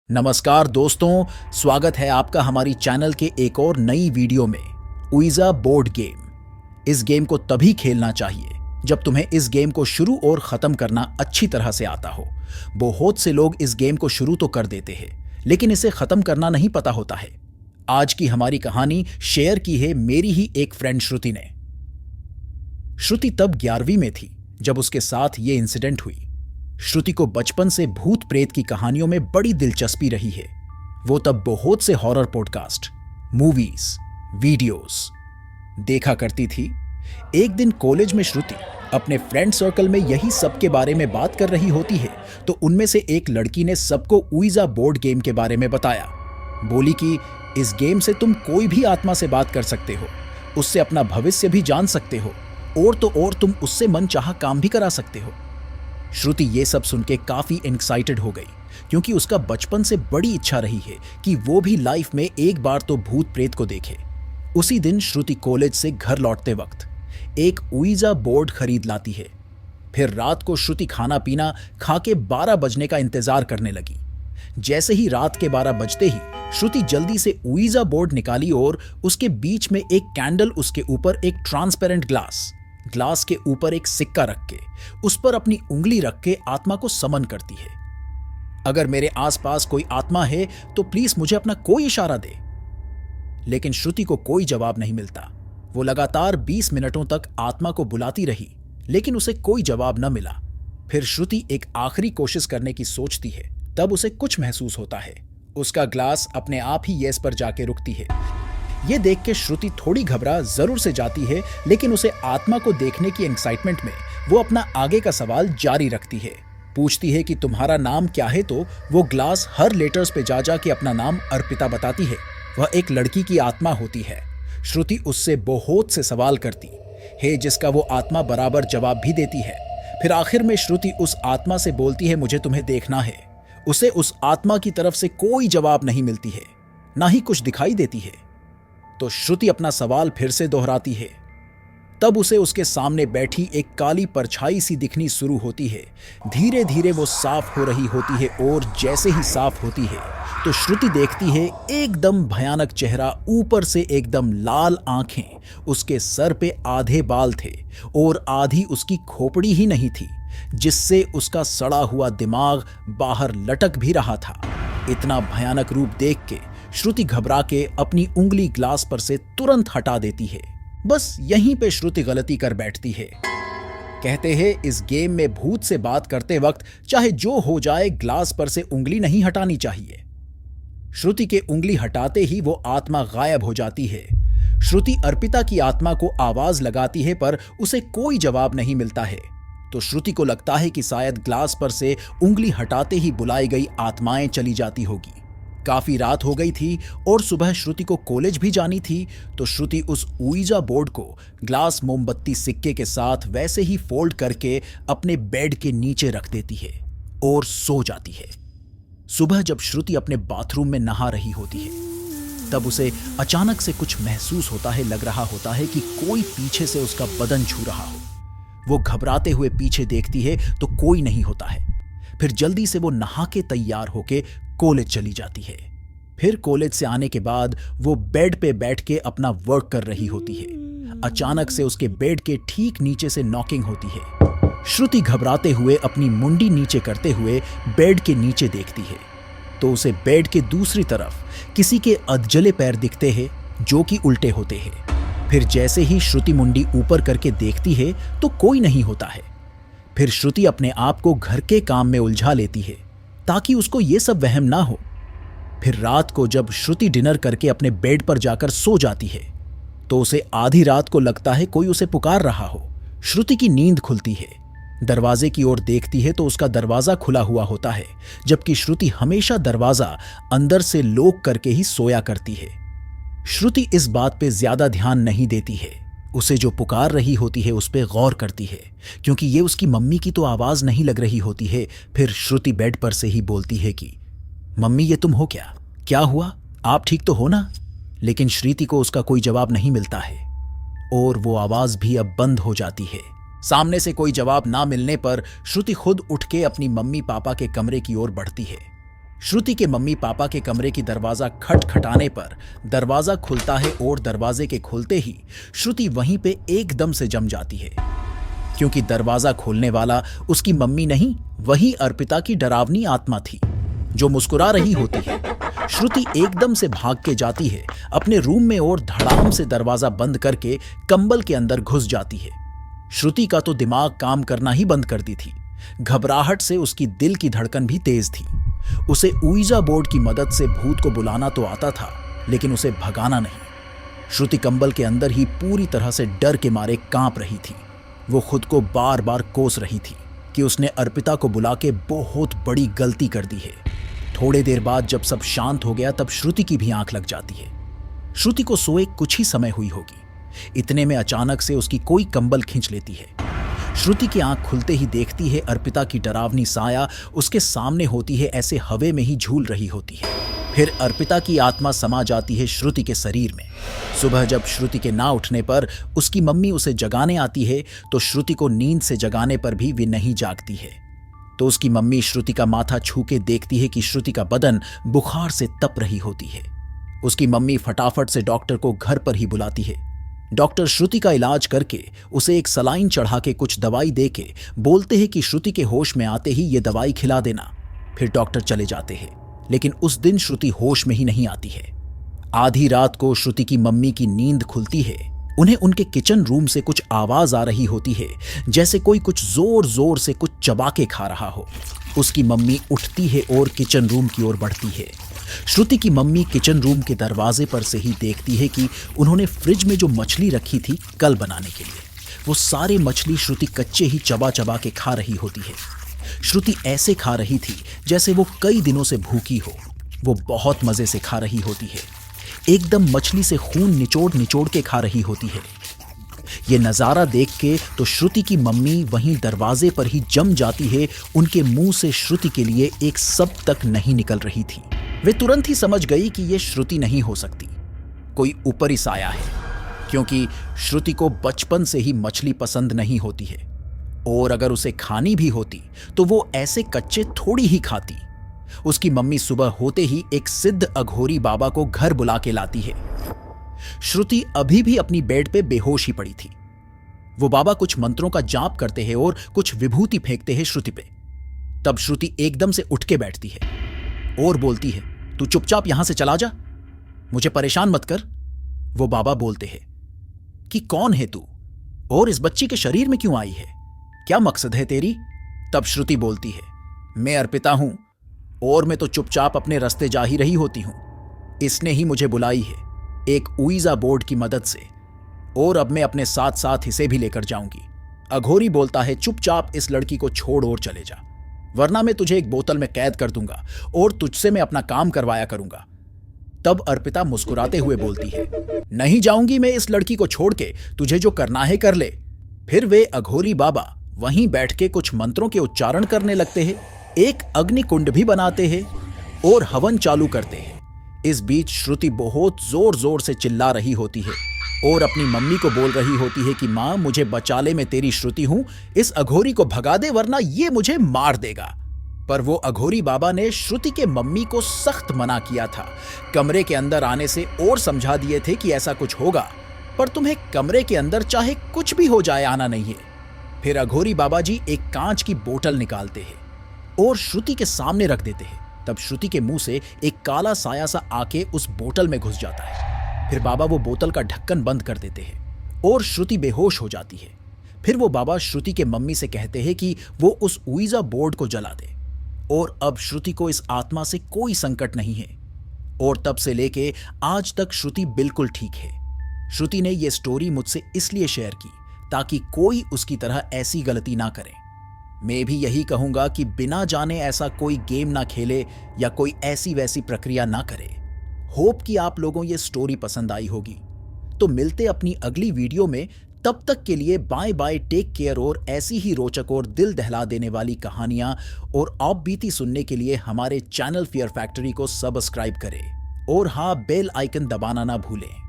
नमस्कार दोस्तों, स्वागत है आपका हमारी चैनल के एक और नई वीडियो में। Ouija board game. इस गेम को तभी खेलना चाहिए जब तुम्हें इस गेम को शुरू और खत्म करना अच्छी तरह से आता हो। बहुत से लोग इस गेम को शुरू तो कर देते हैं, लेकिन इसे खत्म करना नहीं पता होता है। आज की हमारी कहानी शेयर की है मेरी ही एक फ्रेंड श्रुति ने। श्रुति तब 11वीं में थी जब उसके साथ ये इंसिडेंट हुई। श्रुति को बचपन से भूत प्रेत की कहानियों में बड़ी दिलचस्पी रही है। वो तब बहुत से हॉरर पॉडकास्ट, मूवीज, वीडियोस देखा करती थी। एक दिन कॉलेज में श्रुति अपने फ्रेंड सर्कल में यही सब के बारे में बात कर रही होती है तो उनमें से एक लड़की ने सबको उइजा बोर्ड गेम के बारे में बताया। बोली कि इस गेम से तुम कोई भी आत्मा से बात कर सकते हो, उससे अपना भविष्य भी जान सकते हो और तो और तुम उससे मनचाहा काम भी करा सकते हो। श्रुति ये सब सुन के काफी एक्साइटेड हो गई, क्योंकि उसका बचपन से बड़ी इच्छा रही है कि वो भी लाइफ में एक बार तो भूत प्रेत को देखे। उसी दिन श्रुति कॉलेज से घर लौटते वक्त एक उइजा बोर्ड खरीद लाती है। फिर रात को श्रुति खाना पीना खा के 12 बजने का इंतजार करने लगी। जैसे ही रात के 12 बजते ही श्रुति जल्दी से उइजा बोर्ड निकाली और उसके बीच में एक कैंडल, उसके ऊपर एक ट्रांसपेरेंट ग्लास के ऊपर एक सिक्का रख के उस पर अपनी उंगली रख के आत्मा को समन करती है। अगर मेरे आसपास कोई आत्मा है तो प्लीज मुझे अपना कोई इशारा दे। लेकिन श्रुति को कोई जवाब नहीं मिलता। वो लगातार 20 मिनटों तक आत्मा को बुलाती रही, लेकिन उसे कोई जवाब न मिला। फिर श्रुति एक आखिरी कोशिश करने की सोचती है। तब उसे कुछ महसूस होता है। उसका ग्लास अपने आप ही येस पर जाके रुकती है। ये देख के श्रुति थोड़ी घबरा जरूर से जाती है, लेकिन उसे आत्मा को देखने की एक्साइटमेंट में वो अपना आगे का सवाल जारी रखती है। पूछती है कि तुम्हारा नाम क्या है, तो वो ग्लास हर लेटर्स पे जा के अपना नाम अर्पिता बताती है। वह एक लड़की की आत्मा होती है। श्रुति उससे बहुत से सवाल करती है, जिसका वो आत्मा बराबर जवाब भी देती है। फिर आखिर में श्रुति उस आत्मा से बोलती है, मुझे तुम्हें देखना है। उसे उस आत्मा की तरफ से कोई जवाब नहीं मिलती है, ना ही कुछ दिखाई देती है। तो श्रुति अपना सवाल फिर से दोहराती है। तब उसे उसके सामने बैठी एक काली परछाई सी दिखनी शुरू होती है। धीरे धीरे वो साफ हो रही होती है और जैसे ही साफ होती है तो श्रुति देखती है एकदम भयानक चेहरा, ऊपर से एकदम लाल आंखें, उसके सर पे आधे बाल थे और आधी उसकी खोपड़ी ही नहीं थी, जिससे उसका सड़ा हुआ दिमाग बाहर लटक भी रहा था। इतना भयानक रूप देख के श्रुति घबरा के अपनी उंगली ग्लास पर से तुरंत हटा देती है। बस यहीं पे श्रुति गलती कर बैठती है। कहते हैं इस गेम में भूत से बात करते वक्त चाहे जो हो जाए, ग्लास पर से उंगली नहीं हटानी चाहिए। श्रुति के उंगली हटाते ही वो आत्मा गायब हो जाती है। श्रुति अर्पिता की आत्मा को आवाज लगाती है, पर उसे कोई जवाब नहीं मिलता है। तो श्रुति को लगता है कि शायद ग्लास पर से उंगली हटाते ही बुलाई गई आत्माएं चली जाती होगी। काफी रात हो गई थी और सुबह श्रुति को कॉलेज भी जानी थी। तो श्रुति उस उइजा बोर्ड को ग्लास मोमबत्ती सिक्के के साथ वैसे ही फोल्ड करके अपने बेड के नीचे रख देती है और सो जाती है। सुबह जब श्रुति अपने बाथरूम में नहा रही होती है, तब उसे अचानक से कुछ महसूस होता है। लग रहा होता है कि कोई पीछे से उसका बदन छू रहा हो। वो घबराते हुए पीछे देखती है तो कोई नहीं होता है। फिर जल्दी से वो नहा के तैयार होके कॉलेज चली जाती है। फिर कॉलेज से आने के बाद वो बेड पे बैठ के अपना वर्क कर रही होती है। अचानक से उसके बेड के ठीक नीचे से नॉकिंग होती है। श्रुति घबराते हुए अपनी मुंडी नीचे करते हुए बेड के नीचे देखती है तो उसे बेड के दूसरी तरफ किसी के अधजले पैर दिखते हैं, जो कि उल्टे होते हैं। फिर जैसे ही श्रुति मुंडी ऊपर करके देखती है तो कोई नहीं होता है। फिर श्रुति अपने आप को घर के काम में उलझा लेती है ताकि उसको ये सब वहम ना हो। फिर रात को जब श्रुति डिनर करके अपने बेड पर जाकर सो जाती है तो उसे आधी रात को लगता है कोई उसे पुकार रहा हो। श्रुति की नींद खुलती है। दरवाजे की ओर देखती है तो उसका दरवाजा खुला हुआ होता है, जबकि श्रुति हमेशा दरवाजा अंदर से लॉक करके ही सोया करती है। श्रुति इस बात पे ज्यादा ध्यान नहीं देती है। उसे जो पुकार रही होती है उस पे गौर करती है, क्योंकि ये उसकी मम्मी की तो आवाज नहीं लग रही होती है। फिर श्रुति बेड पर से ही बोलती है कि मम्मी, ये तुम हो क्या? क्या हुआ? आप ठीक तो हो ना? लेकिन श्रुति को उसका कोई जवाब नहीं मिलता है और वो आवाज भी अब बंद हो जाती है। सामने से कोई जवाब ना मिलने पर श्रुति खुद उठ के अपनी मम्मी पापा के कमरे की ओर बढ़ती है। श्रुति के मम्मी पापा के कमरे की दरवाजा खटखटाने पर दरवाजा खुलता है और दरवाजे के खुलते ही श्रुति वहीं पे एकदम से जम जाती है, क्योंकि दरवाजा खोलने वाला उसकी मम्मी नहीं, वही अर्पिता की डरावनी आत्मा थी जो मुस्कुरा रही होती है। श्रुति एकदम से भाग के जाती है अपने रूम में और धड़ाम से दरवाजा बंद करके कंबल के अंदर घुस जाती है। श्रुति का तो दिमाग काम करना ही बंद कर दी थी। घबराहट से उसकी दिल की धड़कन भी तेज थी। उसे ऊइजा बोर्ड की मदद से भूत को बुलाना तो आता था, लेकिन उसे भगाना नहीं। श्रुति कंबल के अंदर ही पूरी तरह से डर के मारे कांप रही थी। वो खुद को बार बार कोस रही थी कि उसने अर्पिता को बुला के बहुत बड़ी गलती कर दी है। थोड़े देर बाद जब सब शांत हो गया तब श्रुति की भी आंख लग जाती है। श्रुति को सोए कुछ ही समय हुई होगी, इतने में अचानक से उसकी कोई कंबल खींच लेती है। श्रुति की आंख खुलते ही देखती है अर्पिता की डरावनी साया उसके सामने होती है, ऐसे हवा में ही झूल रही होती है। फिर अर्पिता की आत्मा समा जाती है श्रुति के शरीर में। सुबह जब श्रुति के ना उठने पर उसकी मम्मी उसे जगाने आती है तो श्रुति को नींद से जगाने पर भी वे नहीं जागती है। तो उसकी मम्मी श्रुति का माथा छू के देखती है कि श्रुति का बदन बुखार से तप रही होती है। उसकी मम्मी फटाफट से डॉक्टर को घर पर ही बुलाती है। डॉक्टर श्रुति का इलाज करके उसे एक सलाइन चढ़ा के कुछ दवाई दे के बोलते हैं कि श्रुति के होश में आते ही ये दवाई खिला देना। फिर डॉक्टर चले जाते हैं, लेकिन उस दिन श्रुति होश में ही नहीं आती है। आधी रात को श्रुति की मम्मी की नींद खुलती है। उन्हें उनके किचन रूम से कुछ आवाज आ रही होती है, जैसे कोई कुछ जोर जोर से कुछ चबा के खा रहा हो। उसकी मम्मी उठती है और किचन रूम की ओर बढ़ती है। श्रुति की मम्मी किचन रूम के दरवाजे पर से ही देखती है कि उन्होंने फ्रिज में जो मछली रखी थी कल बनाने के लिए, वो सारी मछली श्रुति कच्चे ही चबा चबा के खा रही होती है। श्रुति ऐसे खा रही थी जैसे वो कई दिनों से भूखी हो। वो बहुत मजे से खा रही होती है, एकदम मछली से खून निचोड़ निचोड़ के खा रही होती है। ये नजारा देख के तो श्रुति की मम्मी वहीं दरवाजे पर ही जम जाती है। उनके मुंह से श्रुति के लिए एक शब्द तक नहीं निकल रही थी। वे तुरंत ही समझ गई कि ये श्रुति नहीं हो सकती, कोई ऊपरी साया है, क्योंकि श्रुति को बचपन से ही मछली पसंद नहीं होती है, और अगर उसे खानी भी होती तो वो ऐसे कच्चे थोड़ी ही खाती। उसकी मम्मी सुबह होते ही एक सिद्ध अघोरी बाबा को घर बुला के लाती है। श्रुति अभी भी अपनी बेड पे बेहोश ही पड़ी थी। वो बाबा कुछ मंत्रों का जाप करते हैं और कुछ विभूति फेंकते हैं श्रुति पे। तब श्रुति एकदम से उठ के बैठती है और बोलती है, तू चुपचाप यहां से चला जा, मुझे परेशान मत कर। वो बाबा बोलते हैं कि कौन है तू और इस बच्ची के शरीर में क्यों आई है, क्या मकसद है तेरी? तब श्रुति बोलती है, मैं अर्पिता हूं और मैं तो चुपचाप अपने रास्ते जा ही रही होती हूं। इसने ही मुझे बुलाई है एक ऊइजा बोर्ड की मदद से, और अब मैं अपने साथ साथ इसे भी लेकर जाऊंगी। अघोरी बोलता है, चुपचाप इस लड़की को छोड़ और चले जा, वरना मैं तुझे एक बोतल में कैद कर दूंगा और तुझसे मैं अपना काम करवाया करूंगा। तब अर्पिता मुस्कुराते हुए बोलती है, नहीं जाऊंगी मैं इस लड़की को छोड़ के, तुझे जो करना है कर ले। फिर वे अघोरी बाबा वहीं बैठ के कुछ मंत्रों के उच्चारण करने लगते हैं, एक अग्नि कुंड भी बनाते हैं और हवन चालू करते हैं। इस बीच श्रुति बहुत जोर जोर से चिल्ला रही होती है और अपनी मम्मी को बोल रही होती है कि मां, मुझे बचा ले, मैं तेरी श्रुति हूं, इस अघोरी को भगा दे वरना ये मुझे मार देगा। पर वो अघोरी बाबा ने श्रुति के मम्मी को सख्त मना किया था, कमरे के अंदर आने से, और समझा दिए थे कि ऐसा कुछ होगा पर तुम्हें कमरे के अंदर चाहे कुछ भी हो जाए आना नहीं है। फिर अघोरी बाबा जी एक कांच की बोतल निकालते हैं और श्रुति के सामने रख देते हैं। तब श्रुति के मुंह से एक काला साया सा आके उस बोतल में घुस जाता है। फिर बाबा वो बोतल का ढक्कन बंद कर देते हैं और श्रुति बेहोश हो जाती है। फिर वो बाबा श्रुति के मम्मी से कहते हैं कि वो उस ऊइजा बोर्ड को जला दे, और अब श्रुति को इस आत्मा से कोई संकट नहीं है। और तब से लेके आज तक श्रुति बिल्कुल ठीक है। श्रुति ने ये स्टोरी मुझसे इसलिए शेयर की ताकि कोई उसकी तरह ऐसी गलती ना करे। मैं भी यही कहूंगा कि बिना जाने ऐसा कोई गेम ना खेले या कोई ऐसी वैसी प्रक्रिया ना करे। होप कि आप लोगों ये स्टोरी पसंद आई होगी। तो मिलते अपनी अगली वीडियो में, तब तक के लिए बाय बाय, टेक केयर, और ऐसी ही रोचक और दिल दहला देने वाली कहानियां और आप बीती सुनने के लिए हमारे चैनल फियर फैक्ट्री को सब्सक्राइब करें, और हाँ, बेल आइकन दबाना ना भूलें।